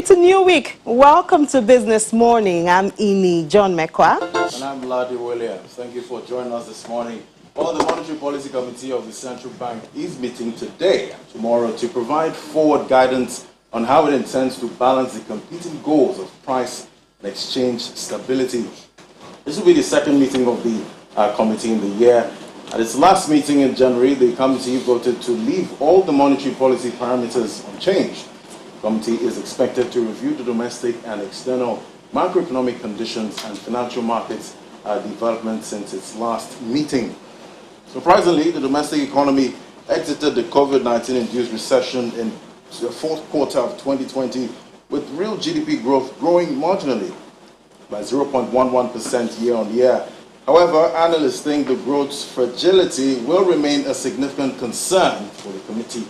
It's a new week. Welcome to Business Morning. I'm Ini John Mekwa. And I'm Ladi Williams. Thank you for joining us this morning. Well, the Monetary Policy Committee of the Central Bank is meeting today and tomorrow to provide forward guidance on how it intends to balance the competing goals of price and exchange stability. This will be the second meeting of the committee in the year. At its last meeting in January, the committee voted to leave all the monetary policy parameters unchanged. The committee is expected to review the domestic and external macroeconomic conditions and financial markets development since its last meeting. Surprisingly, the domestic economy exited the COVID-19-induced recession in the fourth quarter of 2020 with real GDP growth growing marginally by 0.11% year-on-year. However, analysts think the growth's fragility will remain a significant concern for the committee.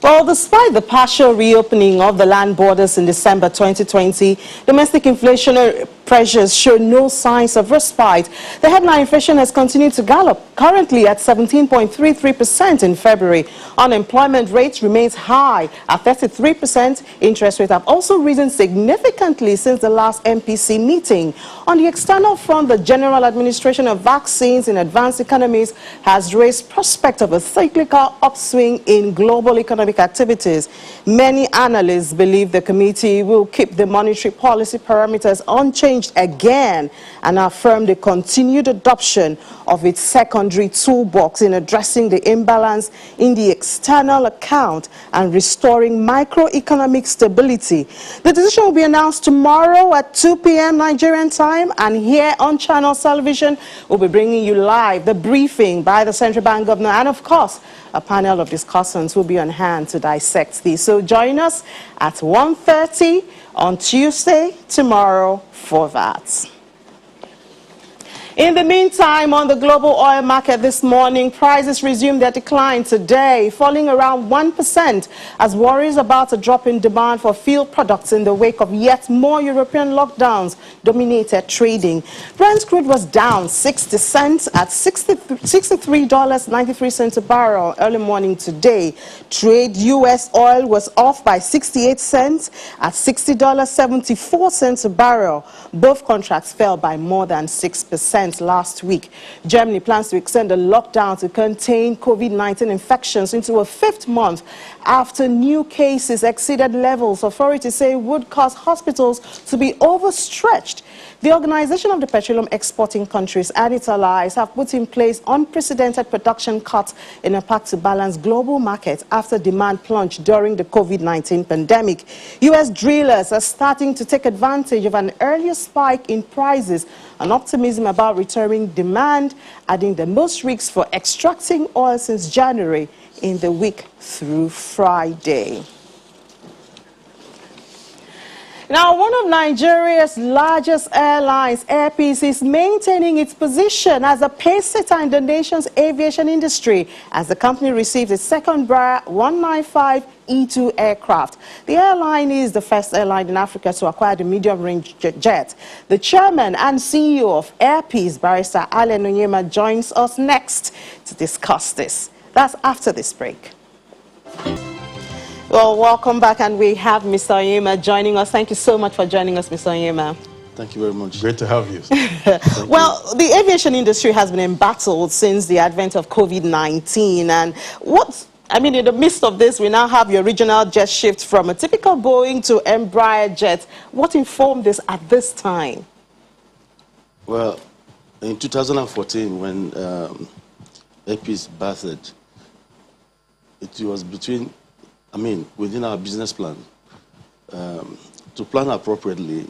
Well, despite the partial reopening of the land borders in December 2020, domestic inflationary pressures show no signs of respite. The headline inflation has continued to gallop, currently at 17.33% in February. Unemployment rate remains high at 33%. Interest rates have also risen significantly since the last MPC meeting. On the external front, the general administration of vaccines in advanced economies has raised prospect of a cyclical upswing in global economic activities. Many analysts believe the committee will keep the monetary policy parameters unchanged again and affirm the continued adoption of its secondary toolbox in addressing the imbalance in the external account and restoring microeconomic stability. The decision will be announced tomorrow at 2 p.m. Nigerian time, and here on Channels Television we'll be bringing you live the briefing by the Central Bank Governor, and of course a panel of discussants will be on hand to dissect these. So join us at 1:30 on Tuesday, tomorrow, for that. In the meantime, on the global oil market this morning, prices resumed their decline today, falling around 1% as worries about a drop in demand for fuel products in the wake of yet more European lockdowns dominated trading. Brent crude was down 60 cents at $63.93 a barrel early morning today. Trade U.S. oil was off by 68 cents at $60.74 a barrel. Both contracts fell by more than 6%. Last week. Germany plans to extend the lockdown to contain COVID-19 infections into a fifth month after new cases exceeded levels authorities say would cause hospitals to be overstretched. The Organization of the Petroleum Exporting Countries and its allies have put in place unprecedented production cuts in a pact to balance global markets after demand plunged during the COVID-19 pandemic. U.S. drillers are starting to take advantage of an earlier spike in prices and optimism about returning demand, adding the most rigs for extracting oil since January in the week through Friday. Now, one of Nigeria's largest airlines, Air Peace, is maintaining its position as a pacesetter in the nation's aviation industry as the company receives its second Embraer 195 E2 aircraft. The airline is the first airline in Africa to acquire the medium-range jet. The chairman and CEO of Air Peace, Barrister Allen Onyema, joins us next to discuss this. That's after this break. Well, welcome back, and we have Mr. Onyema joining us. Thank you so much for joining us, Mr. Onyema. Thank you very much. Great to have you. Well, the aviation industry has been embattled since the advent of COVID-19, and in the midst of this, we now have your regional jet shift from a typical Boeing to Embraer jet. What informed this at this time? Well, in 2014, when AP's birthed, it was within our business plan, to plan appropriately,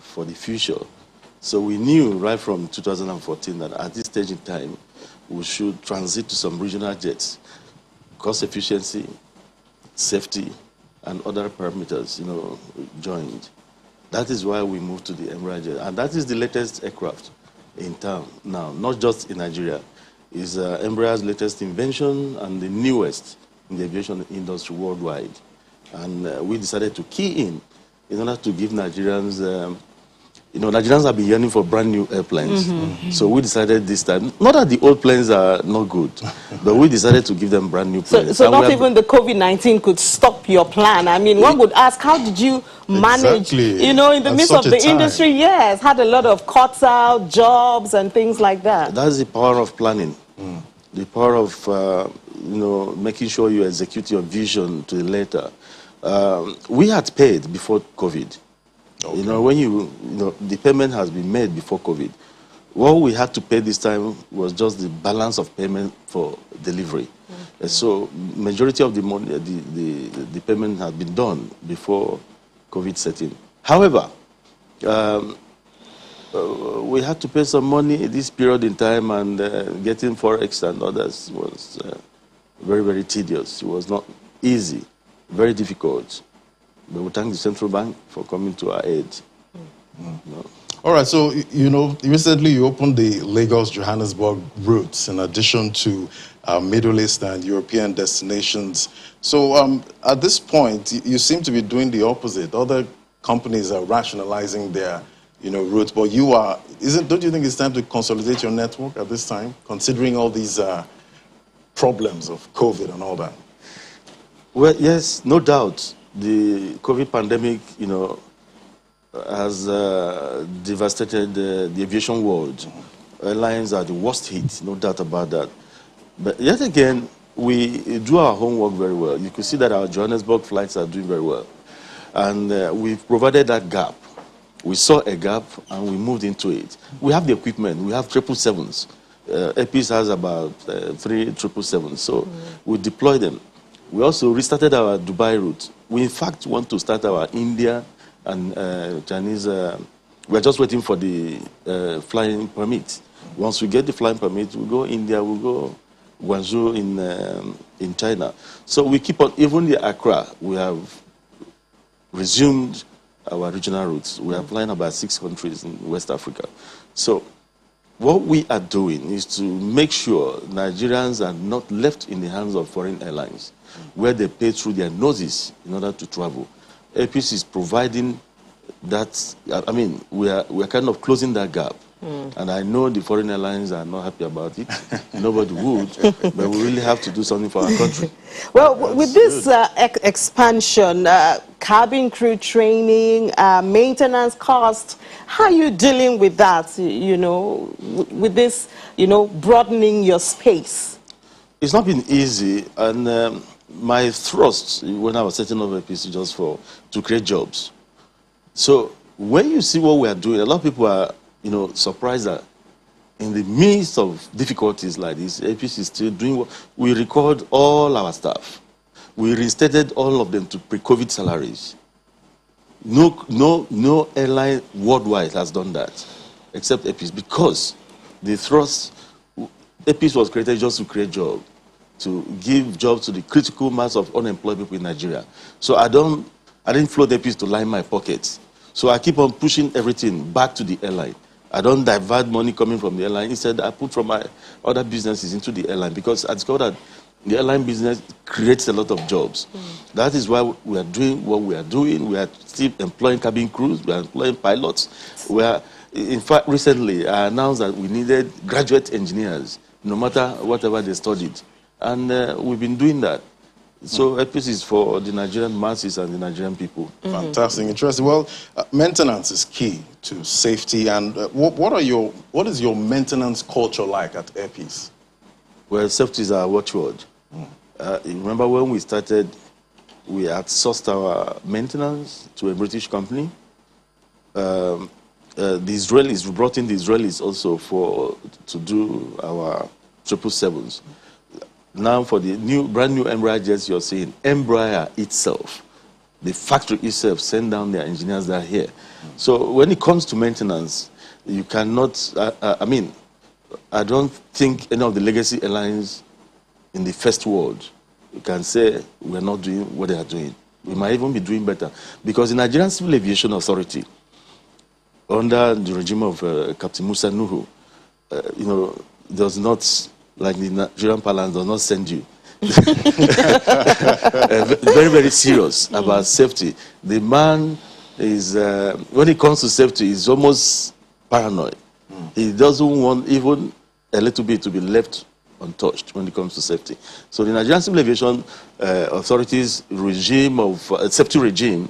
for the future. So we knew right from 2014 that at this stage in time, we should transit to some regional jets. Cost efficiency, safety, and other parameters, joined. That is why we moved to the Embraer jet. And that is the latest aircraft in town now, not just in Nigeria. It's Embraer's latest invention and the newest in the aviation industry worldwide. And we decided to key in order to give Nigerians You know, Nigerians have been yearning for brand new airplanes. So we decided this time, not that the old planes are not good, but we decided to give them brand new planes. So not even the COVID-19 could stop your plan. I mean, one would ask, how did you manage, Exactly. you know, in the At midst such of a the time. industry, yes, had a lot of cuts out, jobs and things like that. That's the power of planning. The power of, you know, making sure you execute your vision to the letter. We had paid before COVID. Okay. You know, when you know, the payment has been made before COVID. What we had to pay this time was just the balance of payment for delivery. So majority of the money, the payment had been done before COVID set in. However, we had to pay some money this period in time, and getting Forex and others was very, very tedious. It was not easy, very difficult. But we thank the central bank for coming to our aid. You know. All right, so, you know, recently you opened the Lagos-Johannesburg routes in addition to Middle East and European destinations. So at this point, you seem to be doing the opposite. Other companies are rationalizing their, you know, routes, but you are, don't you think it's time to consolidate your network at this time, considering all these problems of COVID and all that? Well, yes, no doubt. The COVID pandemic, you know, has devastated the aviation world. Airlines are the worst hit, no doubt about that. But yet again, we do our homework very well. You can see that our Johannesburg flights are doing very well. And we've provided that gap. We saw a gap and we moved into it. We have the equipment. We have 777s. APIS has about 3 777s. So we deploy them. We also restarted our Dubai route. We, in fact, want to start our India and Chinese. We're just waiting for the flying permit. Once we get the flying permit, we'll go India, we'll go Guangzhou in China. So we keep on, even the Accra, we have resumed our regional routes. We are flying about 6 countries in West Africa. So what we are doing is to make sure Nigerians are not left in the hands of foreign airlines, where they pay through their noses in order to travel. APIS is providing that. I mean, we are kind of closing that gap. And I know the foreign airlines are not happy about it. Nobody would, but we really have to do something for our country. Well, with this expansion, cabin crew training, maintenance costs, how are you dealing with that, you know, with this, you know, broadening your space? It's not been easy, and my thrust when I was setting up APC just to create jobs. So when you see what we are doing, a lot of people are, you know, surprised that in the midst of difficulties like this, APC is still doing what we record all our staff. We reinstated all of them to pre-COVID salaries. No airline worldwide has done that, except APIS, because the thrust, APIS was created just to create jobs, to give jobs to the critical mass of unemployed people in Nigeria. So I didn't float APIS to line my pockets. So I keep on pushing everything back to the airline. I don't divert money coming from the airline. Instead, I put from my other businesses into the airline, because I discovered that the airline business creates a lot of jobs. That is why we are doing what we are doing. We are still employing cabin crews. We are employing pilots. We are, in fact, recently I announced that we needed graduate engineers, no matter whatever they studied. And we've been doing that. So APIS is for the Nigerian masses and the Nigerian people. Fantastic, interesting. Well, maintenance is key to safety. And what is your maintenance culture like at APIS? Well, safety is our watchword. Remember when we started, we outsourced our maintenance to a British company. The Israelis, we brought in the Israelis also to do our 777s. Now for the brand new Embraer jets you're seeing, Embraer itself, the factory itself, send down their engineers that are here. So when it comes to maintenance, you cannot, I don't think any of the legacy airlines in the first world can say we're not doing what they are doing. We might even be doing better. Because the Nigerian Civil Aviation Authority, under the regime of Captain Musa Nuhu, does not, like the Nigerian Parliament, does not send you. Very, very serious about safety. The man is when it comes to safety, he's almost paranoid. He doesn't want even a little bit to be left untouched when it comes to safety. So the Nigerian Civil Aviation Authority's regime of safety regime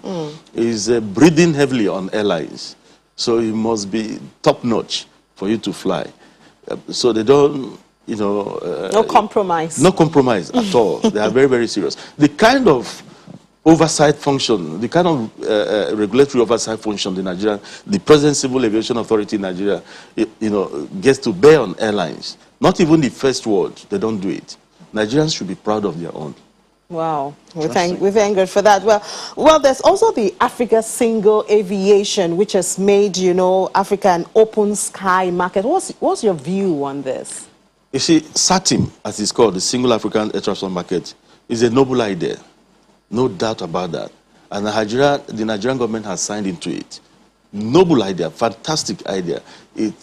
is breathing heavily on airlines. So it must be top notch for you to fly. So they don't, you know, no compromise. No compromise at all. They are very, very serious. The kind of oversight function, the kind of regulatory oversight function the present Civil Aviation Authority in Nigeria, you know, gets to bear on airlines. Not even the first world, they don't do it. Nigerians should be proud of their own. Wow, we thank God for that. Well, there's also the Africa Single Aviation, which has made, you know, Africa an open sky market. What's your view on this? You see, SATIM, as it's called, the Single African Air Transport Market, is a noble idea. No doubt about that. And the Nigerian government has signed into it. Noble idea, fantastic idea. It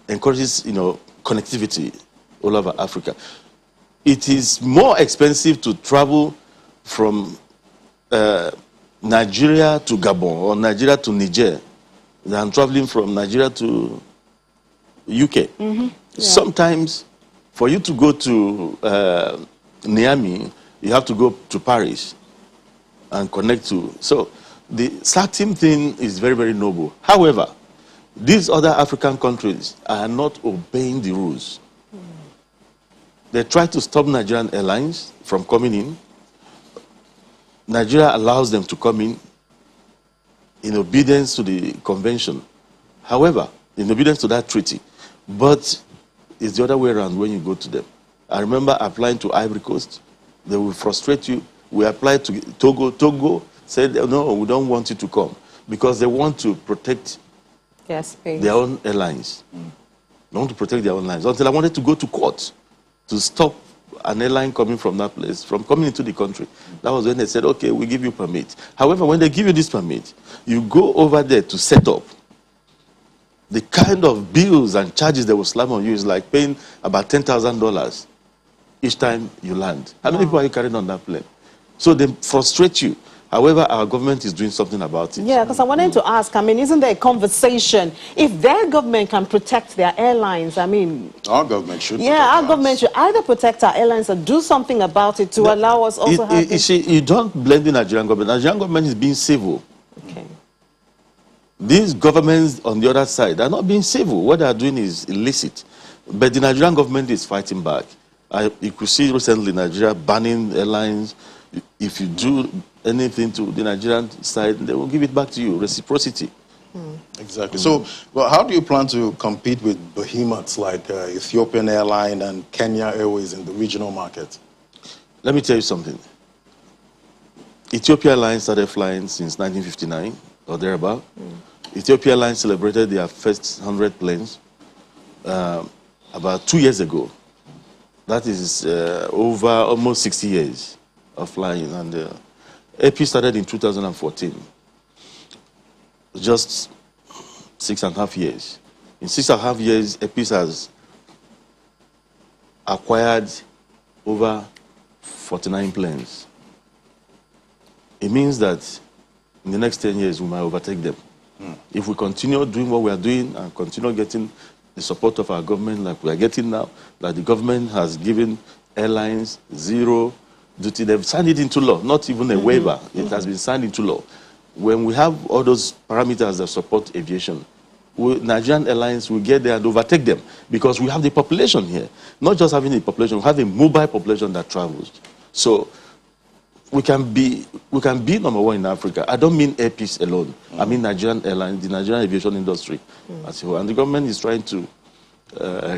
encourages, you know, connectivity all over Africa. It is more expensive to travel from Nigeria to Gabon or Nigeria to Niger than traveling from Nigeria to UK. Sometimes, for you to go to Niamey, you have to go to Paris and connect to. So the SATIM thing is very, very noble. However, these other African countries are not obeying the rules. They try to stop Nigerian airlines from coming in. Nigeria allows them to come in obedience to the convention. However, in obedience to that treaty. But it's the other way around when you go to them. I remember applying to Ivory Coast. They will frustrate you. We applied to Togo. Togo said, no, we don't want you to come because they want to protect their own airlines. They want to protect their own lines. Until I wanted to go to court to stop an airline coming from that place, from coming into the country. That was when they said, okay, we give you permit. However, when they give you this permit, you go over there to set up. The kind of bills and charges they will slam on you is like paying about $10,000 each time you land. How many people are you carrying on that plane? So they frustrate you. However, our government is doing something about it. Yeah, because I wanted to ask, I mean, isn't there a conversation? If their government can protect their airlines, I mean... Our government should our government should either protect our airlines or do something about it to allow us also have... You see, you don't blame the Nigerian government. The Nigerian government is being civil. Okay. These governments on the other side are not being civil. What they are doing is illicit. But the Nigerian government is fighting back. You could see recently Nigeria banning airlines. If you do anything to the Nigerian side, they will give it back to you. Reciprocity. Exactly. So, well, how do you plan to compete with behemoths like Ethiopian Airline and Kenya Airways in the regional market? Let me tell you something. Ethiopia Airlines started flying since 1959 or thereabout. Ethiopia Airlines celebrated their first 100 planes about 2 years ago. That is over almost 60 years of flying. And AP started in 2014. Just 6.5 years. In 6.5 years, AP has acquired over 49 planes. It means that in the next 10 years, we might overtake them. If we continue doing what we are doing and continue getting the support of our government like we are getting now, that the government has given airlines zero duty. They've signed it into law, not even a waiver. It has been signed into law. When we have all those parameters that support aviation, Nigerian airlines will get there and overtake them because we have the population here. Not just having the population, we have a mobile population that travels. So we can be number one in Africa. I don't mean Air Peace alone. I mean Nigerian airlines, the Nigerian aviation industry as a whole. And the government is trying to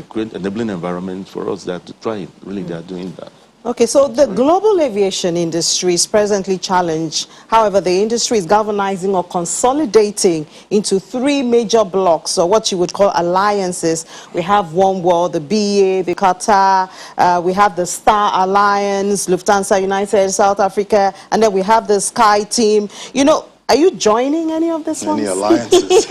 create an enabling environment for us that to try. Really, they are doing that. Okay, so the global aviation industry is presently challenged. However, the industry is galvanizing or consolidating into three major blocks, or what you would call alliances. We have One World, the BA, the Qatar, we have the Star Alliance, Lufthansa United, South Africa, and then we have the Sky Team. You know, are you joining any of these Any ones? alliances?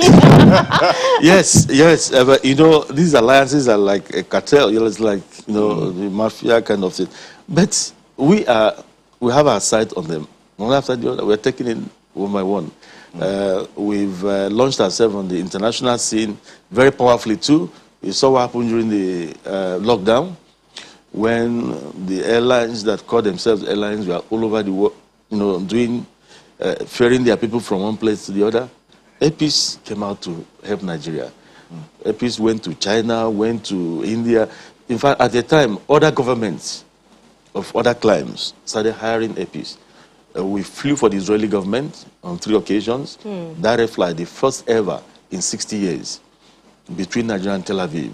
Yes. But you know, these alliances are like a cartel. You know, it's like, you know, the mafia kind of thing. But we have our sight on them. One after the other, we're taking it one by one. We've launched ourselves on the international scene very powerfully too. You saw what happened during the lockdown, when the airlines that call themselves airlines were all over the world, doing, ferrying their people from one place to the other. Airpeace came out to help Nigeria. Airpeace went to China, went to India. In fact, at the time, other governments of other climes started hiring Airpeace. We flew for the Israeli government on 3 occasions. Direct flight, the first ever in 60 years, between Nigeria and Tel Aviv.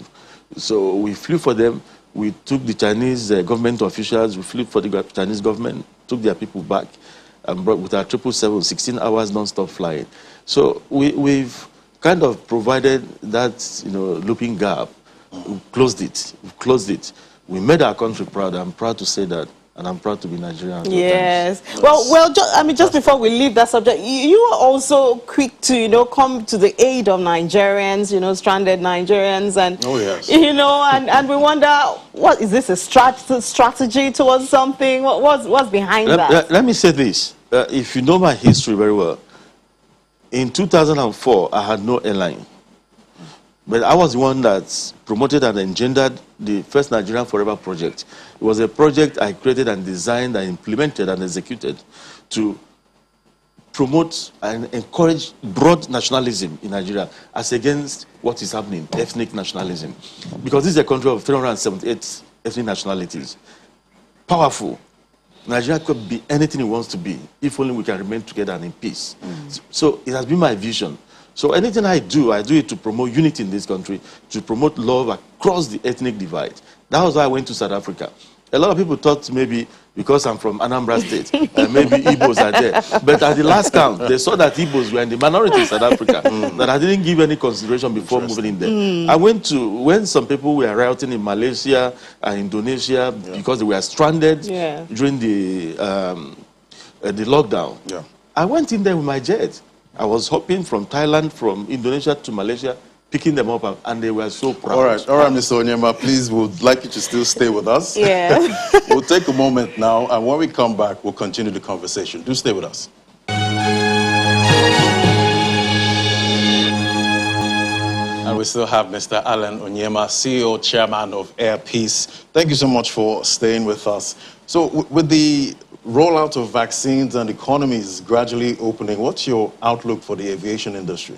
So we flew for them. We took the Chinese government officials, we flew for the Chinese government, took their people back, and brought with our 777, 16 hours non-stop flying. So we've kind of provided that, looping gap. We closed it. We've closed it. We made our country proud. I'm proud to say that. And I'm proud to be Nigerian. Yes. Well, just before we leave that subject, you are also quick to, come to the aid of Nigerians, stranded Nigerians, and oh yes, and we wonder, what is this, a strategy towards something? What's behind that? Let me say this: if you know my history very well, in 2004 I had no airline. But I was the one that promoted and engendered the first Nigerian Forever project. It was a project I created and designed and implemented and executed to promote and encourage broad nationalism in Nigeria as against what is happening, ethnic nationalism. Because this is a country of 378 ethnic nationalities. Powerful. Nigeria could be anything it wants to be, if only we can remain together and in peace. So it has been my vision. So anything I do it to promote unity in this country, to promote love across the ethnic divide. That was why I went to South Africa. A lot of people thought maybe because I'm from Anambra State, maybe Igbos are there. But at the last count, they saw that Igbos were in the minority in South Africa, that I didn't give any consideration before moving in there. I went to, when some people were rioting in Malaysia and Indonesia because they were stranded during the lockdown, I went in there with my jet. I was hopping from Thailand, from Indonesia to Malaysia, picking them up, and they were so proud. All right, Mr. Onyema, please, we'd like you to still stay with us. Yeah. We'll take a moment now, and when we come back, we'll continue the conversation. Do stay with us. And we still have Mr. Alan Onyema, CEO, Chairman of Airpeace. Thank you so much for staying with us. So with the rollout of vaccines and economies gradually opening, what's your outlook for the aviation industry?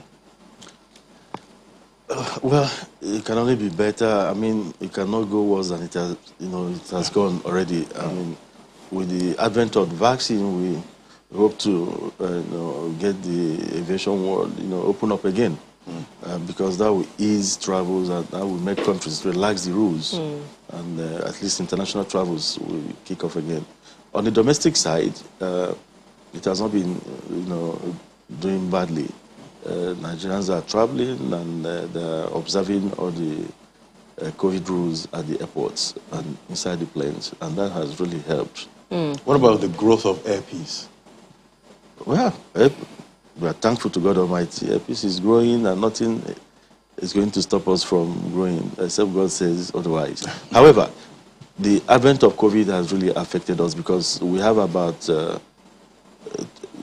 Well, it can only be better. I mean, it cannot go worse than it has, it has gone already. I mean, with the advent of the vaccine, we hope to, get the aviation world, open up again, because that will ease travels and that will make countries relax the rules, and at least international travels will kick off again. On the domestic side, it has not been, doing badly. Nigerians are traveling and they're observing all the COVID rules at the airports and inside the planes, and that has really helped. What about the growth of Airpeace? Well, we are thankful to God Almighty. Airpeace is growing, and nothing is going to stop us from growing, except God says otherwise. However, the advent of COVID has really affected us because we have about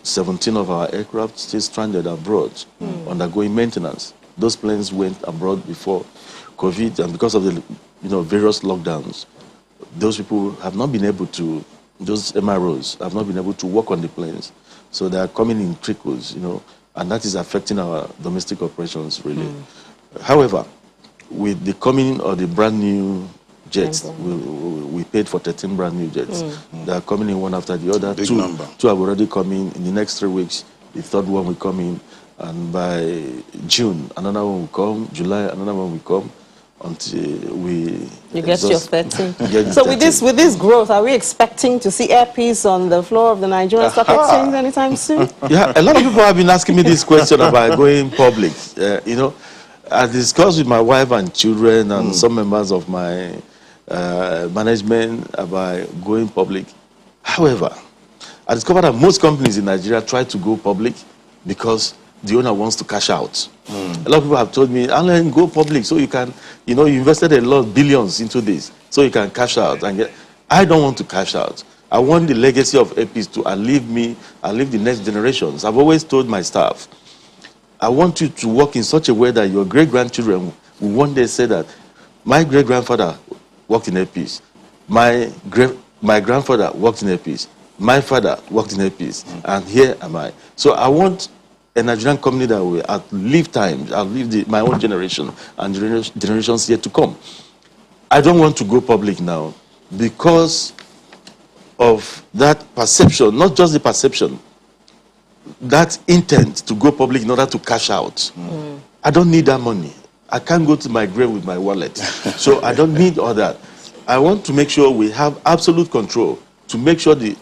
17 of our aircraft still stranded abroad, undergoing maintenance. Those planes went abroad before COVID, and because of the various lockdowns, those people have not been able to, those MROs have not been able to work on the planes. So they are coming in trickles, and that is affecting our domestic operations really. However, with the coming of the brand new jets, we paid for 13 brand new jets. They are coming in one after the other. Big number. Two have already come in the next 3 weeks. The third one will come in, and by June, another one will come. July, another one will come, until we... You get your 13. Get So 13. with this growth, are we expecting to see Airpeace on the floor of the Nigerian Stock Exchange anytime soon? Yeah, a lot of people have been asking me this question about going public. I discussed with my wife and children and some members of my management about going public. However, I discovered that most companies in Nigeria try to go public because the owner wants to cash out. A lot of people have told me, Alan, go public so you can, you invested a lot of billions into this, so you can cash out and get. I don't want to cash out. I want the legacy of Airpeace to outlive me, outlive the next generations. I've always told my staff, I want you to work in such a way that your great-grandchildren will one day say that my great-grandfather worked in Airpeace, my grandfather worked in Airpeace, my father worked in Airpeace, and here am I. So I want a Nigerian company that will outlive time, outlive my own generation and generations yet to come. I don't want to go public now because of that perception, not just the perception, that intent to go public in order to cash out. I don't need that money. I can't go to my grave with my wallet. So I don't need all that. I want to make sure we have absolute control to make sure the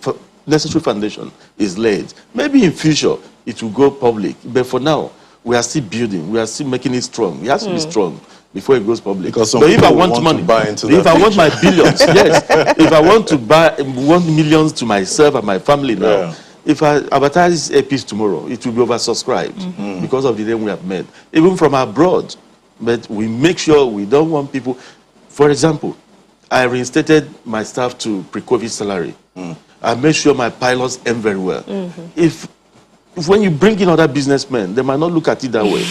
necessary foundation is laid. Maybe in future it will go public, but for now we are still building, we are still making it strong. It has to be strong before it goes public. Because but if I want money, if I want my billions, yes, if I want to want millions to myself and my family now, if I advertise Airpeace tomorrow, it will be oversubscribed because of the name we have made, even from abroad. But we make sure we don't want people. For example, I reinstated my staff to pre-COVID salary. I made sure my pilots earn very well. If when you bring in other businessmen, they might not look at it that way,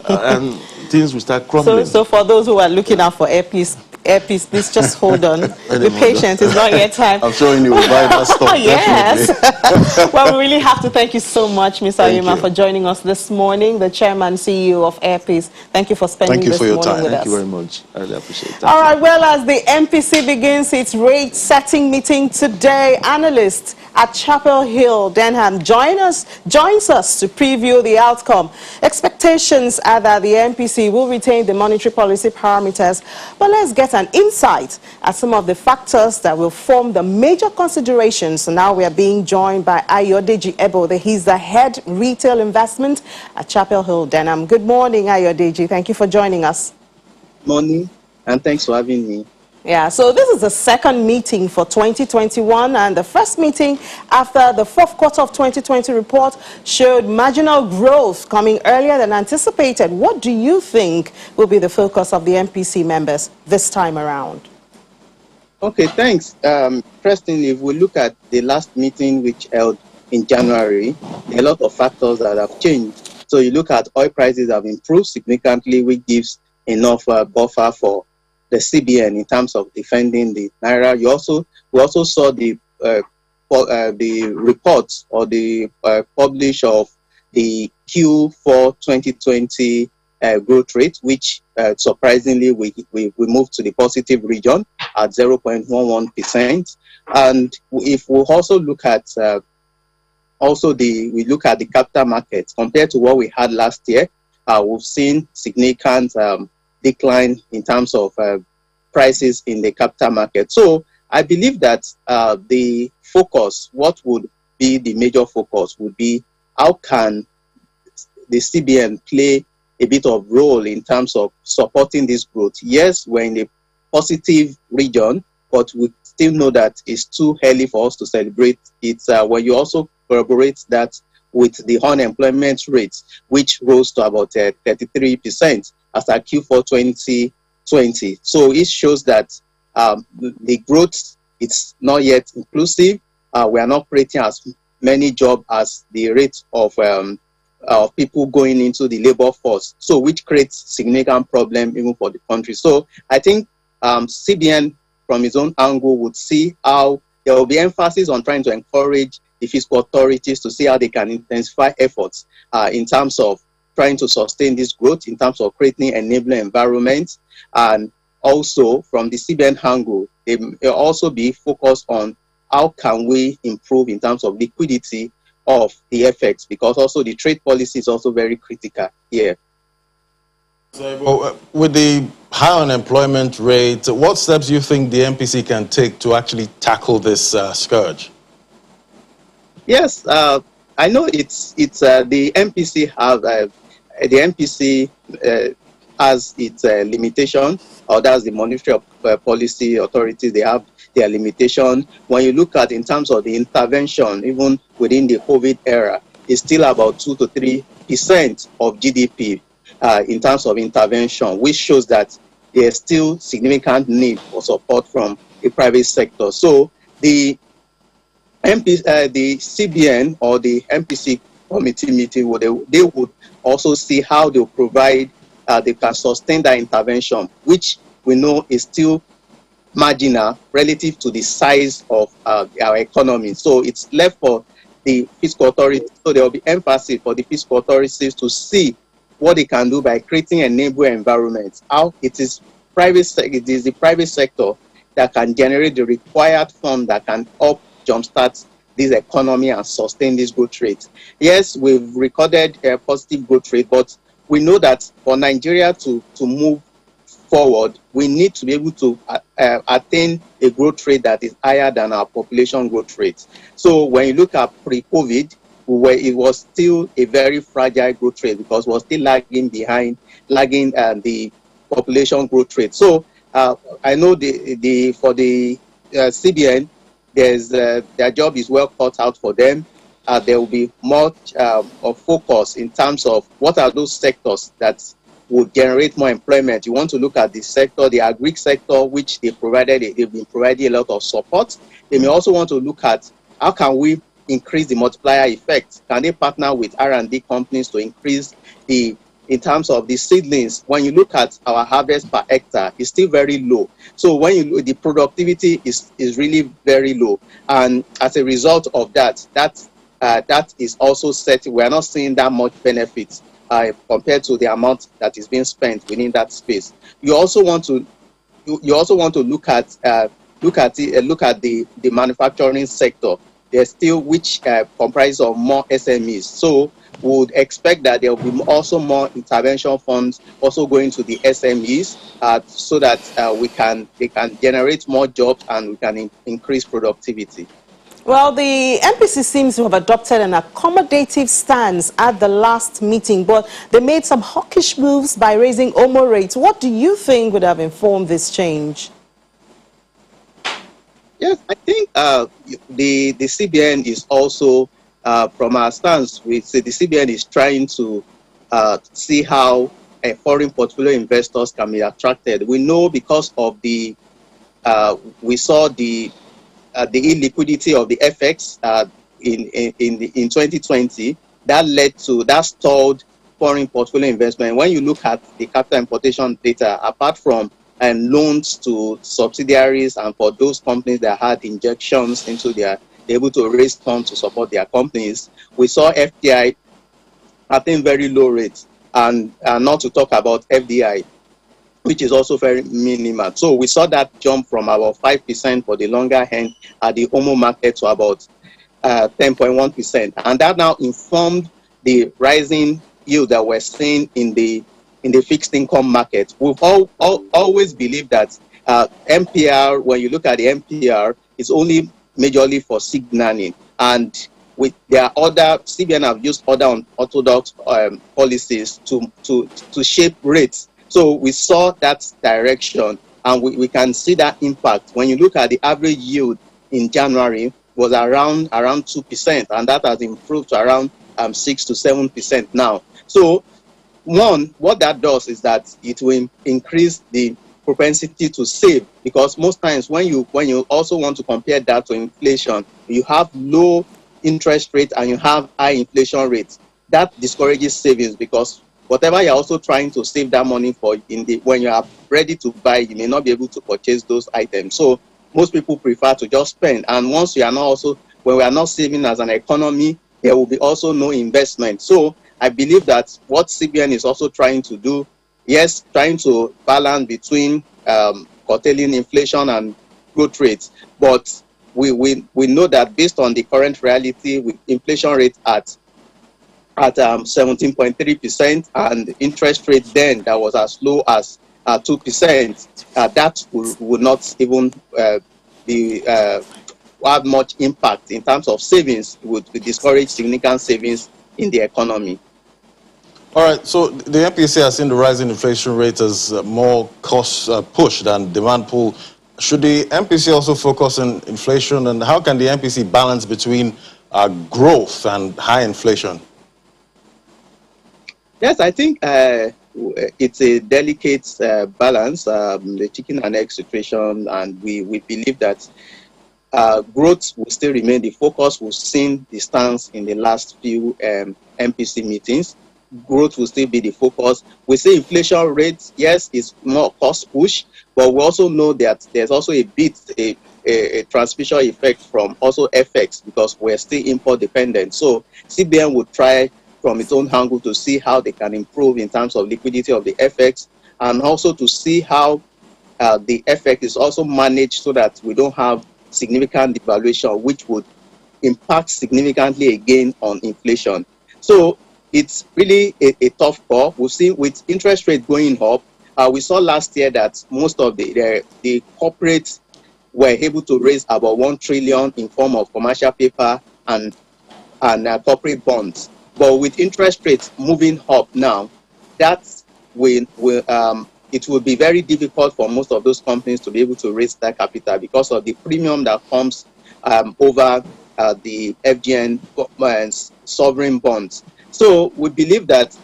and things will start crumbling. So for those who are looking out for Airpeace, please just hold on. Be patient. It's not yet time. I'm showing you will buy that stuff. Yes. Well, we really have to thank you so much, Mr. Oyema, for joining us this morning, the Chairman CEO of Airpeace. Thank you for spending this morning with us. Thank you very much. I really appreciate it. All right. Well, as the MPC begins its rate-setting meeting today, analysts at Chapel Hill, Denham, joins us to preview the outcome. Expectations are that the MPC will retain the monetary policy parameters, but let's get an insight at some of the factors that will form the major considerations. So now we are being joined by Ayodeji Ebo. He's the head retail investment at Chapel Hill, Denham. Good morning, Ayodeji. Thank you for joining us. Morning, and thanks for having me. Yeah, so this is the second meeting for 2021, and the first meeting after the fourth quarter of 2020 report showed marginal growth coming earlier than anticipated. What do you think will be the focus of the MPC members this time around? Okay, thanks. Interestingly, if we look at the last meeting which held in January, there are a lot of factors that have changed. So you look at oil prices have improved significantly, which gives enough buffer for the CBN in terms of defending the Naira. We also saw the reports or the publish of the Q4 2020 growth rate, which surprisingly we moved to the positive region at 0.11%. And if we also look at we look at the capital markets compared to what we had last year, we've seen significant decline in terms of prices in the capital market. So I believe that the focus, what would be the major focus, would be how can the CBN play a bit of role in terms of supporting this growth. Yes, we're in a positive region, but we still know that it's too early for us to celebrate it. When you also corroborate that with the unemployment rate, which rose to about 33% as at Q4 2020. So it shows that the growth is not yet inclusive. We are not creating as many jobs as the rate of people going into the labor force, so which creates significant problem even for the country. So I think CBN from its own angle would see how there will be emphasis on trying to encourage the fiscal authorities to see how they can intensify efforts in terms of trying to sustain this growth, in terms of creating enabling environments, and also from the CBN angle, they will also be focused on how can we improve in terms of liquidity of the FX, because also the trade policy is also very critical here. So, with the high unemployment rate, what steps do you think the MPC can take to actually tackle this scourge? Yes, I know it's the MPC have the MPC has its limitation, or that's the monetary policy authorities. They have their limitation. When you look at in terms of the intervention, even within the COVID era, it's still about 2 to 3% of GDP in terms of intervention, which shows that there's still significant need for support from the private sector. So the the CBN or the MPC committee meeting, they would also see how they provide, they can sustain that intervention, which we know is still marginal relative to the size of our economy. So it's left for the fiscal authority. So there will be emphasis for the fiscal authorities to see what they can do by creating enabling environments. How it is the private sector that can generate the required fund that can help jumpstart this economy and sustain this growth rate. Yes, we've recorded a positive growth rate, but we know that for Nigeria to move forward, we need to be able to attain a growth rate that is higher than our population growth rate. So when you look at pre-COVID, it was still a very fragile growth rate because we're still lagging the population growth rate. So I know for the CBN, their job is well cut out for them. There will be much of focus in terms of what are those sectors that would generate more employment. You want to look at the sector, the agri sector, which they've been providing a lot of support. They may also want to look at how can we increase the multiplier effect. Can they partner with R&D companies to increase in terms of the seedlings? When you look at our harvest per hectare, it's still very low. So when you look, the productivity is really very low. And as a result of that is also set. We are not seeing that much benefits compared to the amount that is being spent within that space. You also want to look at the manufacturing sector. There's still which comprises of more SMEs. So we would expect that there will be also more intervention funds also going to the SMEs so that they can generate more jobs and we can increase productivity. Well, the MPC seems to have adopted an accommodative stance at the last meeting, but they made some hawkish moves by raising OMO rates. What do you think would have informed this change? Yes, I think the CBN is also, from our stance, we say the CBN is trying to see how foreign portfolio investors can be attracted. We know because of we saw the illiquidity of the FX in 2020, that stalled foreign portfolio investment. When you look at the capital importation data, apart from loans to subsidiaries and for those companies that had injections into they're able to raise funds to support their companies, we saw FDI attain very low rates, and not to talk about FDI, which is also very minimal. So we saw that jump from about 5% for the longer end at the OMO market to about 10.1%. And that now informed the rising yield that we're seeing in the fixed income market. We've always believed that MPR, when you look at the MPR, it's only majorly for signaling. And there are other, CBN have used other unorthodox policies to shape rates. So we saw that direction, and we can see that impact. When you look at the average yield in January was around 2%, and that has improved to around 6 to 7% now. So one, what that does is that it will increase the propensity to save, because most times when you also want to compare that to inflation, you have low interest rate and you have high inflation rates. That discourages savings, because whatever you're also trying to save that money for when you are ready to buy, you may not be able to purchase those items. So most people prefer to just spend. And once you are not when we are not saving as an economy, there will be also no investment. So I believe that what CBN is also trying to do, yes, trying to balance between curtailing inflation and growth rates, but we know that based on the current reality with inflation rate at 17.3% and interest rate then that was as low as 2%, that would not even have much impact in terms of savings. It would discourage significant savings in the economy. All right, so the MPC has seen the rising inflation rate as more cost push than demand pull. Should the MPC also focus on inflation, and how can the MPC balance between growth and high inflation? Yes, I think it's a delicate balance, the chicken and egg situation, and we believe that growth will still remain the focus. We've seen the stance in the last few MPC meetings. Growth will still be the focus. We see inflation rates, yes, it's more cost push, but we also know that there's also a transmission effect from also FX because we're still import dependent. So CBN would try from its own angle to see how they can improve in terms of liquidity of the FX, and also to see how the FX is also managed so that we don't have significant devaluation, which would impact significantly again on inflation. So it's really a tough call. We've seen with interest rate going up, we saw last year that most of the corporates were able to raise about 1 trillion in form of commercial paper and corporate bonds. But with interest rates moving up now, that's when it will be very difficult for most of those companies to be able to raise that capital because of the premium that comes over the FGN sovereign bonds. So we believe that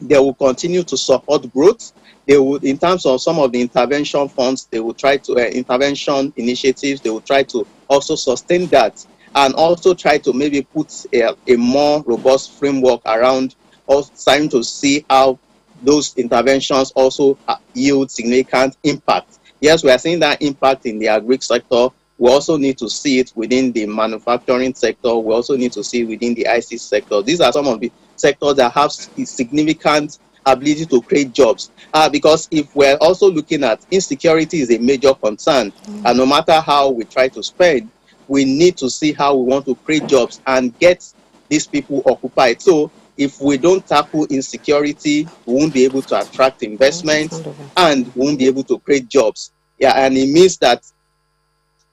they will continue to support growth. They would, in terms of some of the intervention funds, they will try to intervention initiatives. They will try to also sustain that, and also try to maybe put a more robust framework around us, trying to see how those interventions also yield significant impact. Yes, we are seeing that impact in the agri sector. We also need to see it within the manufacturing sector. We also need to see it within the IC sector. These are some of the sectors that have significant ability to create jobs. Because if we're also looking at insecurity is a major concern, and no matter how we try to spend, we need to see how we want to create jobs and get these people occupied. So if we don't tackle insecurity, we won't be able to attract investments and we won't be able to create jobs. Yeah, and it means that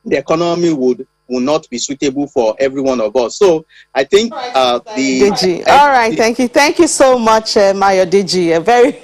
the economy will not be suitable for every one of us. So I think Digi. All right, thank you so much, Mayo Digi. A very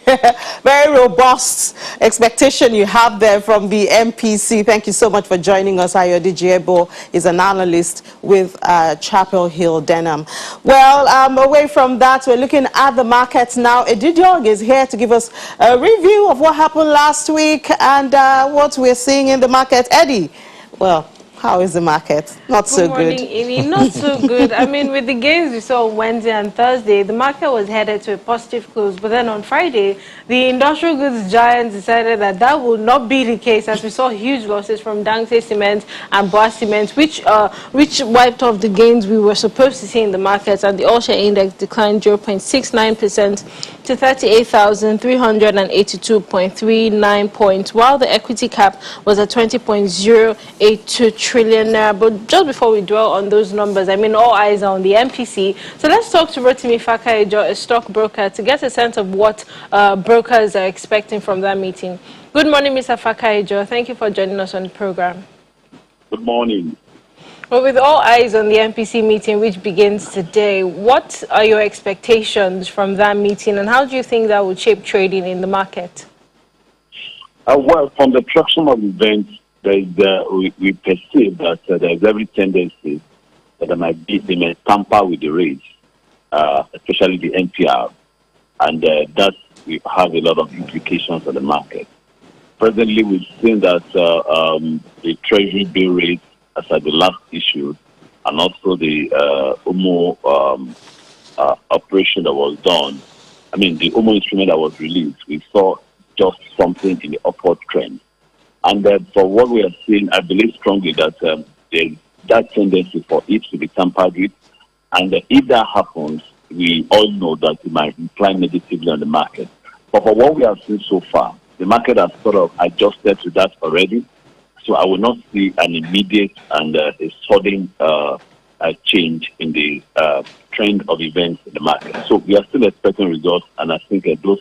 very robust expectation you have there from the MPC. Thank you so much for joining us. Ayo Digi Ebo is an analyst with Chapel Hill Denham. Well, away from that, we're looking at the markets now. Edidiog is here to give us a review of what happened last week and what we're seeing in the market. Eddie, well, how is the market? Not so good. Good morning, Amy. Not so good. I mean, with the gains we saw on Wednesday and Thursday, the market was headed to a positive close. But then on Friday, the industrial goods giants decided that that will not be the case, as we saw huge losses from Dangote Cement and Boa Cement, which wiped off the gains we were supposed to see in the markets. And the all-share index declined 0.69% to 38,382.39 points, while the equity cap was at 20.082 trillion naira. But just before we dwell on those numbers, I mean, all eyes are on the MPC. So let's talk to Rotimi Fakaijo, a stockbroker, to get a sense of what brokers are expecting from that meeting. Good morning, Mr. Fakaijo. Thank you for joining us on the program. Good morning. Well, with all eyes on the MPC meeting, which begins today, what are your expectations from that meeting, and how do you think that would shape trading in the market? Well, from the traction of events, we perceive that there's every tendency that they might tamper with the rates, especially the NPR, and that will have a lot of implications on the market. Presently, we've seen that the Treasury bill rate, as at the last issue, and also the OMO operation that was done, I mean, the OMO instrument that was released, we saw just something in the upward trend. And for what we are seeing, I believe strongly that there's that tendency for it to be tampered with. And if that happens, we all know that it might imply negatively on the market. But for what we have seen so far, the market has sort of adjusted to that already. So I will not see an immediate and a sudden change in the trend of events in the market. So we are still expecting results, and I think those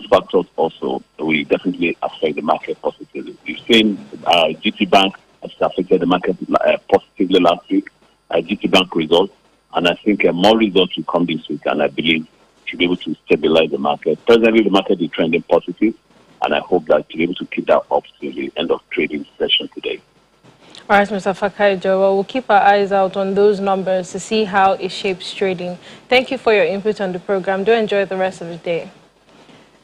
factors also will definitely affect the market positively. We've seen GT Bank has affected the market positively last week, GT Bank results, and I think more results will come this week, and I believe should be able to stabilize the market. Presently, the market is trending positive, and I hope that you'll be able to keep that up to the end of trading session today. All right, Mr. Fakaijo, well, we'll keep our eyes out on those numbers to see how it shapes trading. Thank you for your input on the program. Do enjoy the rest of the day.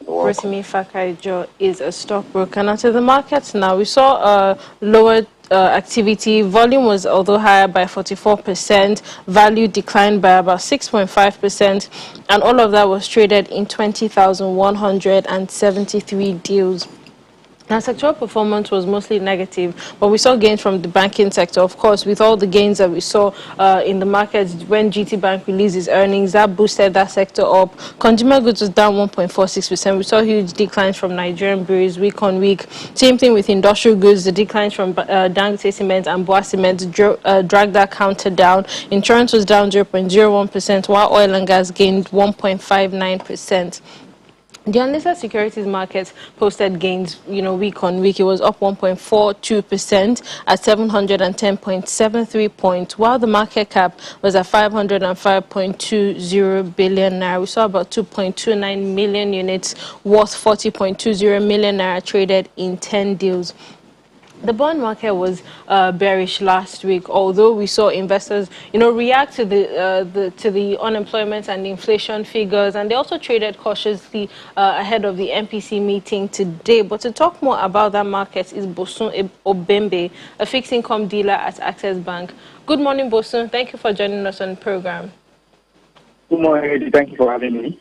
Rotimi Fakaijo is a stockbroker. Now to the markets now. We saw lowered activity. Volume was although higher by 44%, value declined by about 6.5%, and all of that was traded in 20,173 deals. Now, sectoral performance was mostly negative, but we saw gains from the banking sector. Of course, with all the gains that we saw in the markets when GT Bank released its earnings, that boosted that sector up. Consumer goods was down 1.46%. We saw huge declines from Nigerian breweries week on week. Same thing with industrial goods. The declines from Dangote Cement and Boa Cement dragged that counter down. Insurance was down 0.01%, while oil and gas gained 1.59%. The unlisted securities markets posted gains, week on week. It was up 1.42% at 710.73 points, while the market cap was at 505.20 billion naira. We saw about 2.29 million units worth 40.20 million naira traded in 10 deals. The bond market was bearish last week, although we saw investors, react to the unemployment and the inflation figures, and they also traded cautiously ahead of the MPC meeting today. But to talk more about that market is Bosun Obembe, a fixed income dealer at Access Bank. Good morning, Bosun. Thank you for joining us on the program. Good morning. Thank you for having me.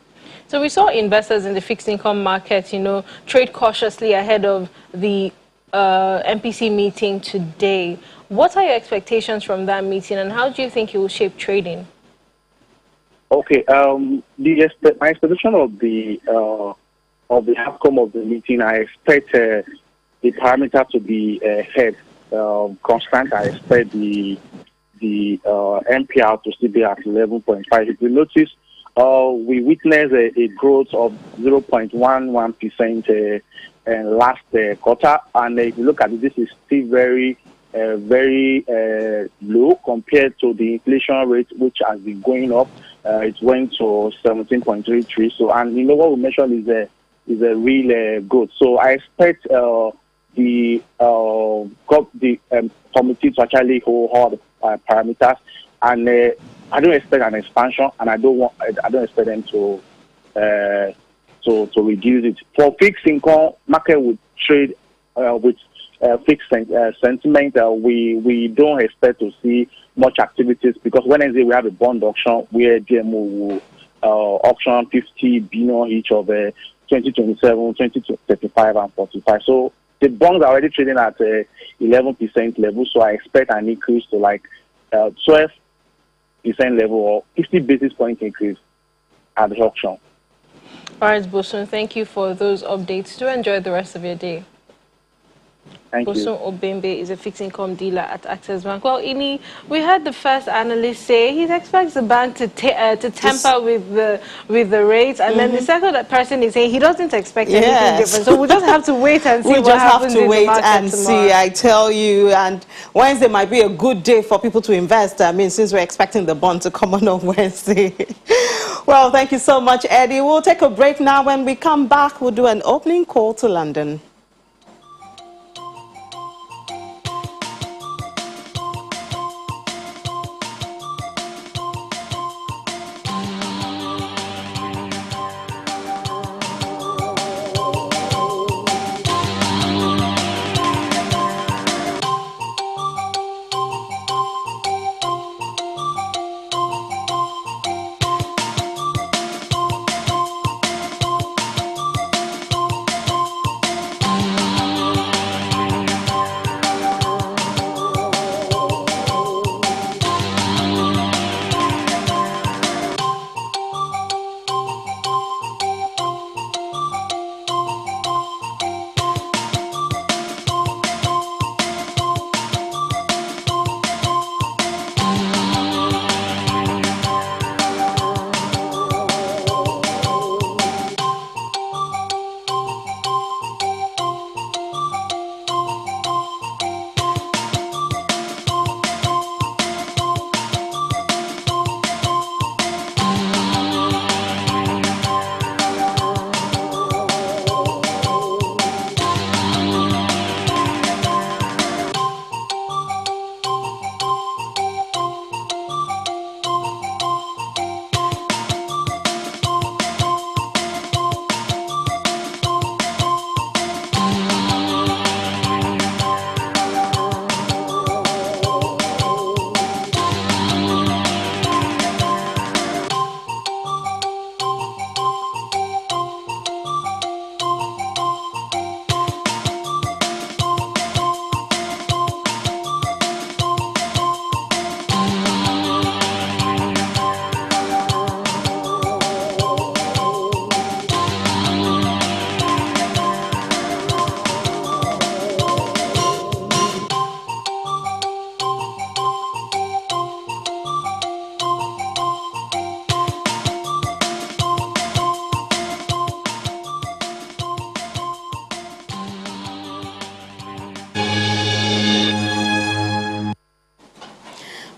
So we saw investors in the fixed income market, trade cautiously ahead of the MPC meeting today. What are your expectations from that meeting, and how do you think it will shape trading? Okay, my expectation of the outcome of the meeting, I expect the parameter to be constant. I expect the MPR to still be at 11.5. If you notice, we witnessed a growth of 0.11% last quarter, and if you look at it, this is still very low compared to the inflation rate, which has been going up. It went to 17.33. So, and what we mentioned is a real growth. So I expect the committee to actually hold all the parameters, and I don't expect an expansion, and I don't expect them to reduce it. For fixed income, market would trade with fixed sentiment. We don't expect to see much activities, because Wednesday we have a bond auction where GMO will auction 50 billion each of 2027, 2035, and 45. So the bonds are already trading at 11% level. So I expect an increase to like 12% level, or 50 basis point increase at the auction. All right, Bosun, thank you for those updates. Do enjoy the rest of your day. Thank you. Bosun Obembe is a fixed income dealer at Access Bank. Well, Ini, we heard the first analyst say he expects the bank to temper with the rates, and then the second person is saying he doesn't expect anything different. So we just have to wait and see what happens in the market tomorrow. See, I tell you, and Wednesday might be a good day for people to invest. I mean, since we're expecting the bond to come on Wednesday. Well, thank you so much, Eddie. We'll take a break now. When we come back, we'll do an opening call to London.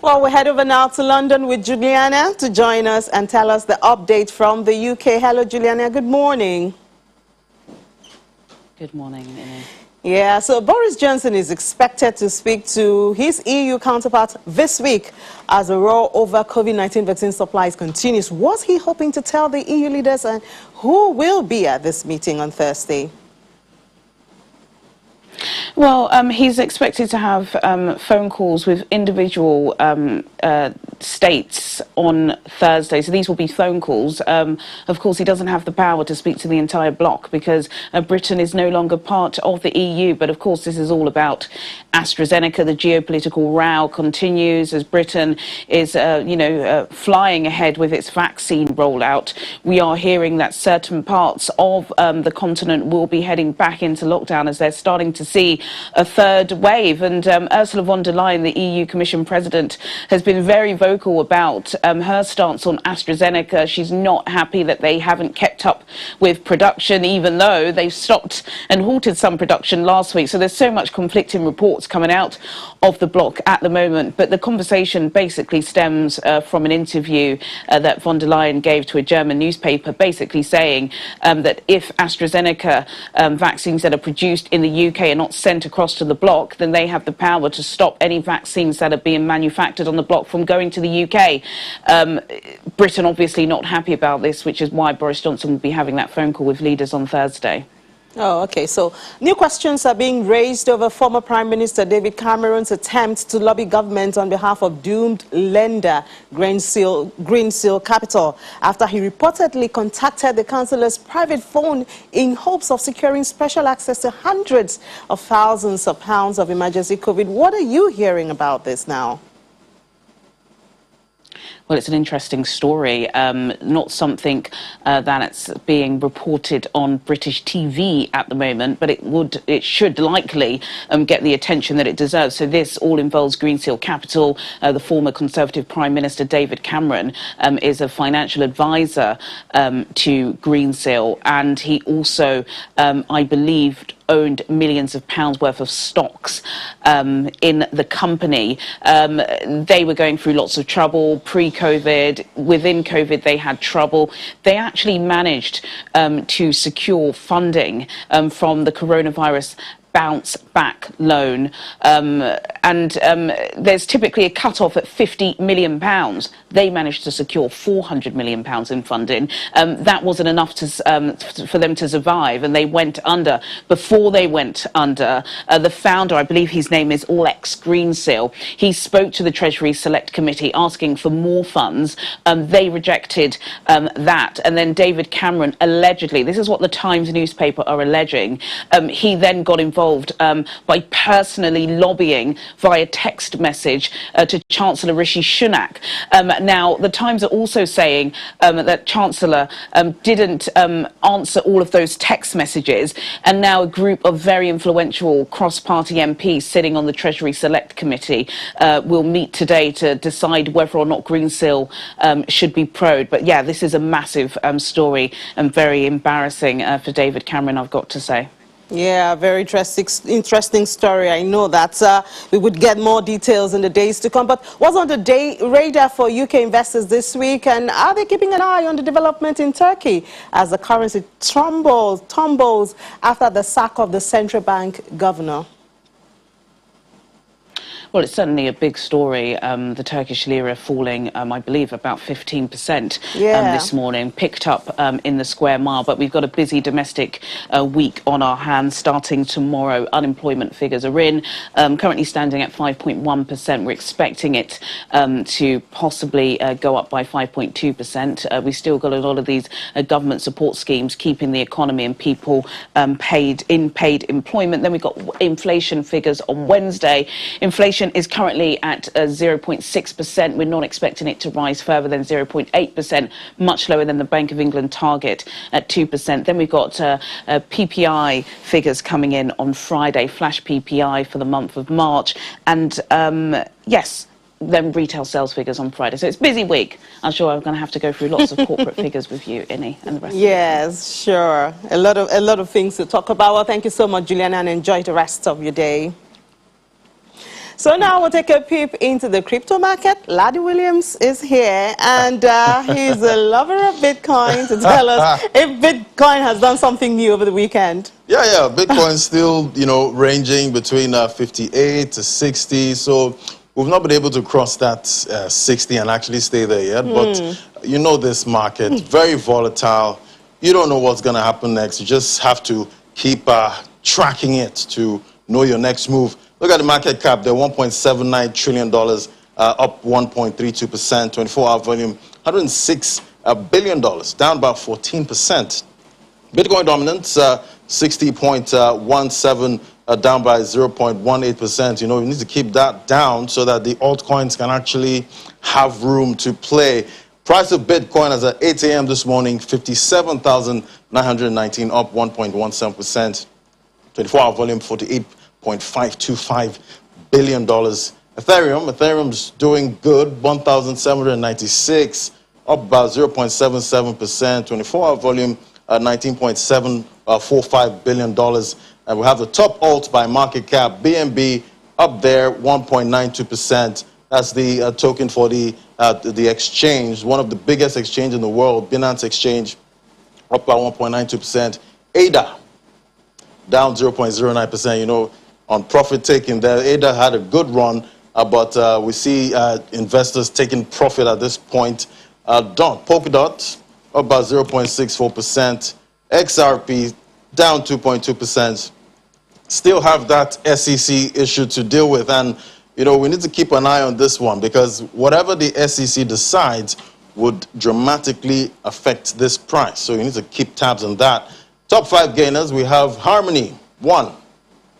Well, we head over now to London with Juliana to join us and tell us the update from the UK. Hello, Juliana. Good morning. Good morning, Nene. Yeah, so Boris Johnson is expected to speak to his EU counterpart this week as the roar over COVID-19 vaccine supplies continues. Was he hoping to tell the EU leaders and who will be at this meeting on Thursday? Well, he's expected to have phone calls with individual states on Thursday. So these will be phone calls. Of course, he doesn't have the power to speak to the entire bloc because Britain is no longer part of the EU. But of course, this is all about AstraZeneca. The geopolitical row continues as Britain is, flying ahead with its vaccine rollout. We are hearing that certain parts of the continent will be heading back into lockdown as they're starting to see a third wave. And Ursula von der Leyen, the EU Commission President, has been very vocal about her stance on AstraZeneca. She's not happy that they haven't kept up with production, even though they've stopped and halted some production last week. So there's so much conflicting reports coming out of the bloc at the moment. But the conversation basically stems from an interview that von der Leyen gave to a German newspaper, basically saying that if AstraZeneca vaccines that are produced in the UK are not sent across to the bloc, then they have the power to stop any vaccines that are being manufactured on the bloc from going to the UK. Britain obviously not happy about this, which is why Boris Johnson will be having that phone call with leaders on Thursday. Oh, okay. So new questions are being raised over former Prime Minister David Cameron's attempt to lobby government on behalf of doomed lender Greensill Capital after he reportedly contacted the councillor's private phone in hopes of securing special access to hundreds of thousands of pounds of emergency COVID. What are you hearing about this now? Well, it's an interesting story, not something that's being reported on British TV at the moment, but it should likely get the attention that it deserves. So this all involves Greensill Capital. The former Conservative Prime Minister David Cameron is a financial advisor to Greensill, and he also, I believe, owned millions of pounds worth of stocks in the company. They were going through lots of trouble pre-COVID. Within COVID, they had trouble. They actually managed to secure funding from the coronavirus bounce back loan, and there's typically a cut-off at £50 million. They managed to secure £400 million in funding. That wasn't enough for them to survive, and they went under. Before they went under, the founder, I believe his name is Alex Greensill, he spoke to the Treasury Select Committee asking for more funds. They rejected that, and then David Cameron allegedly, this is what the Times newspaper are alleging, he then got involved by personally lobbying via text message to Chancellor Rishi Sunak. Now, the Times are also saying that Chancellor didn't answer all of those text messages, and now a group of very influential cross-party MPs sitting on the Treasury Select Committee will meet today to decide whether or not Greensill should be probed. But yeah, this is a massive story and very embarrassing for David Cameron, I've got to say. Yeah, very interesting story. I know that we would get more details in the days to come. But what's on the radar for UK investors this week? And are they keeping an eye on the development in Turkey as the currency tumbles after the sack of the central bank governor? Well, it's certainly a big story. The Turkish lira falling, I believe, about 15% this morning, picked up in the square mile. But we've got a busy domestic week on our hands starting tomorrow. Unemployment figures are in, currently standing at 5.1%. We're expecting it to possibly go up by 5.2%. We've still got a lot of these government support schemes keeping the economy and people paid employment. Then we've got inflation figures on Wednesday. Inflation is currently at 0.6%. We're not expecting it to rise further than 0.8%, much lower than the Bank of England target at 2%. Then we've got PPI figures coming in on Friday, flash PPI for the month of March. And yes, then retail sales figures on Friday. So it's a busy week. I'm sure I'm going to have to go through lots of corporate figures with you, Innie, and the rest of you. Yes, sure. A lot of things to talk about. Well, thank you so much, Juliana, and enjoy the rest of your day. So now we'll take a peep into the crypto market. Laddie Williams is here, and he's a lover of Bitcoin to tell us if Bitcoin has done something new over the weekend. Yeah. Bitcoin's still, ranging between 58 to 60. So we've not been able to cross that 60 and actually stay there yet. But you know this market, very volatile. You don't know what's going to happen next. You just have to keep tracking it to know your next move. Look at the market cap there, $1.79 trillion, up 1.32%, 24-hour volume, $106 billion, down about 14%. Bitcoin dominance, 60.17, down by 0.18%. You need to keep that down so that the altcoins can actually have room to play. Price of Bitcoin as at 8 a.m. this morning, 57,919, up 1.17%. 24-hour volume, $48.525 billion. Ethereum's doing good, 1,796, up about 0.77%. 24-hour volume, $19.745 billion. And we have the top alt by market cap, BNB, up there, 1.92%. That's the token for the exchange, one of the biggest exchange in the world, Binance Exchange, up by 1.92%. ADA, down 0.09%. On profit taking there, ADA had a good run, but we see investors taking profit at this point. Polkadot, up by 0.64%. XRP, down 2.2%. Still have that SEC issue to deal with, and we need to keep an eye on this one because whatever the SEC decides would dramatically affect this price. So you need to keep tabs on that. Top 5 gainers, we have Harmony,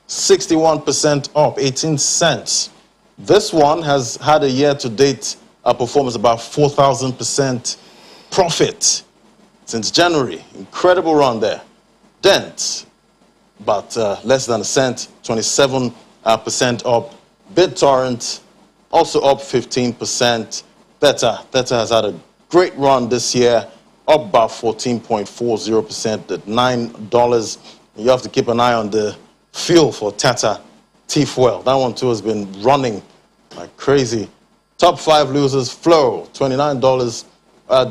61% up, 18 cents. This one has had a year-to-date performance about 4,000% profit since January. Incredible run there. Dent, about less than a cent, 27% up. BitTorrent, also up 15%. Theta has had a great run this year, up about 14.40% at $9. You have to keep an eye on the fuel for Theta, T-Fuel. That one too has been running like crazy. Top 5 losers, Flow, $29,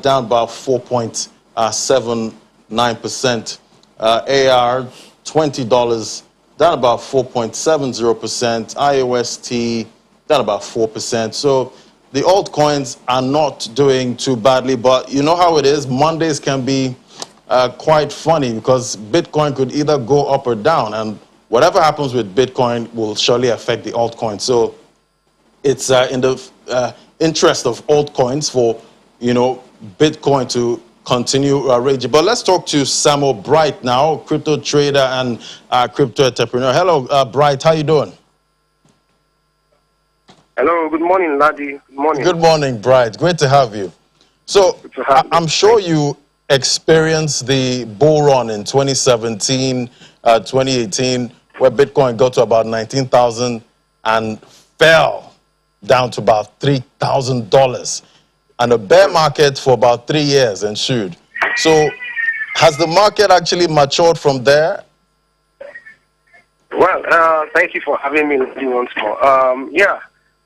down about 4.79%. AR, $20, down about 4.70%. IOST, down about 4%. So the altcoins are not doing too badly, but you know how it is. Mondays can be quite funny because Bitcoin could either go up or down, and whatever happens with Bitcoin will surely affect the altcoin. So it's in the interest of altcoins for Bitcoin to continue raging. But let's talk to Samuel Bright now, crypto trader and crypto entrepreneur. Hello, Bright. How you doing? Hello. Good morning, Laddie. Good morning. Good morning, Bright. Great to have you. So I'm sure you experienced the bull run in 2017, 2018, where Bitcoin got to about 19,000 and fell down to about $3,000. And a bear market for about 3 years ensued. So has the market actually matured from there? Well, thank you for having me once more.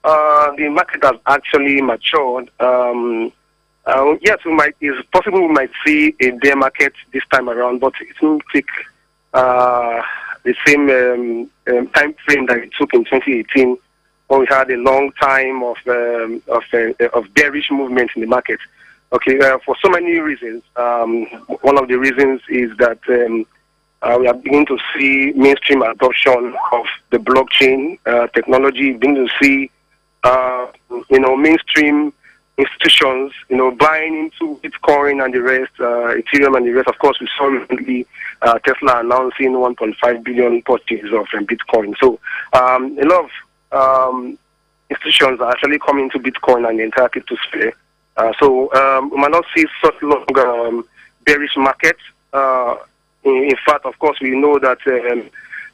The market has actually matured. Yes, it's possible we might see a bear market this time around, but it won't take the same time frame that it took in 2018. When we had a long time of bearish movement in the market. Okay, for so many reasons. One of the reasons is that we are beginning to see mainstream adoption of the blockchain technology. Beginning to see, mainstream institutions, buying into Bitcoin and the rest, Ethereum and the rest. Of course, we saw recently Tesla announcing 1.5 billion purchase of Bitcoin. So a lot of institutions are actually coming to Bitcoin and the entire crypto sphere. So we might not see such long bearish market. In fact, of course, we know that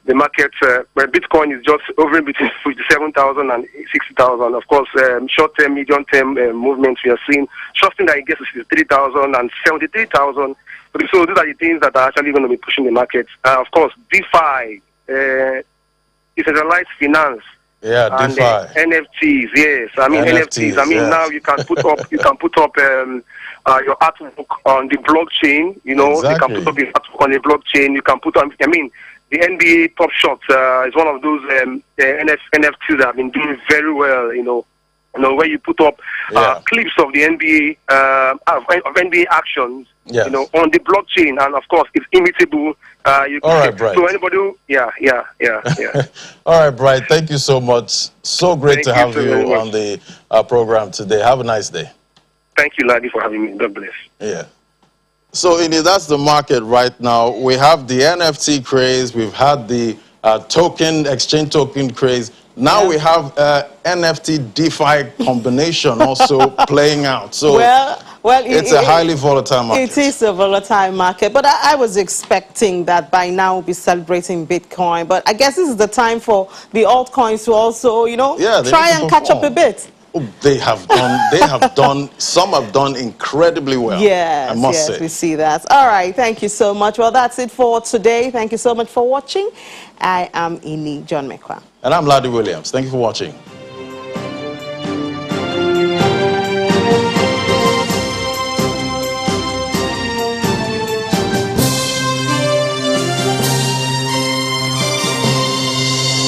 the market, where Bitcoin is just hovering between 57,000 and 60,000. Of course, short-term, medium-term movements we are seeing. Short-term that it gets to 63,000 and 73,000. So these are the things that are actually going to be pushing the market. Of course, DeFi, decentralized finance, Yeah, and DeFi. NFTs. Yes, I mean NFTs. I mean yes. now you can put up your artwork on the blockchain. You know, you can put up your artwork on the blockchain. You can put on. I mean, the NBA Top Shot is one of those NFTs that have been doing very well. You know, where you put up clips of the NBA of NBA actions. Yes. You know, on the blockchain, and of course, it's immutable. All right, Bright. So anybody who, yeah. All right, Bright. Thank you so much. So great to have you on the program today. Have a nice day. Thank you, Ladi, for having me. God bless. Yeah. So, that's the market right now. We have the NFT craze. We've had the exchange token craze. Now we have NFT DeFi combination also playing out. So, it's a highly volatile market. It is a volatile market. But I was expecting that by now we'll be celebrating Bitcoin. But I guess this is the time for the altcoins to also, try and catch up a bit. Oh, they have done, some have done incredibly well. Yes, I must say. We see that. All right, thank you so much. Well, that's it for today. Thank you so much for watching. I am Ini John Mekwa. And I'm Ladi Williams. Thank you for watching.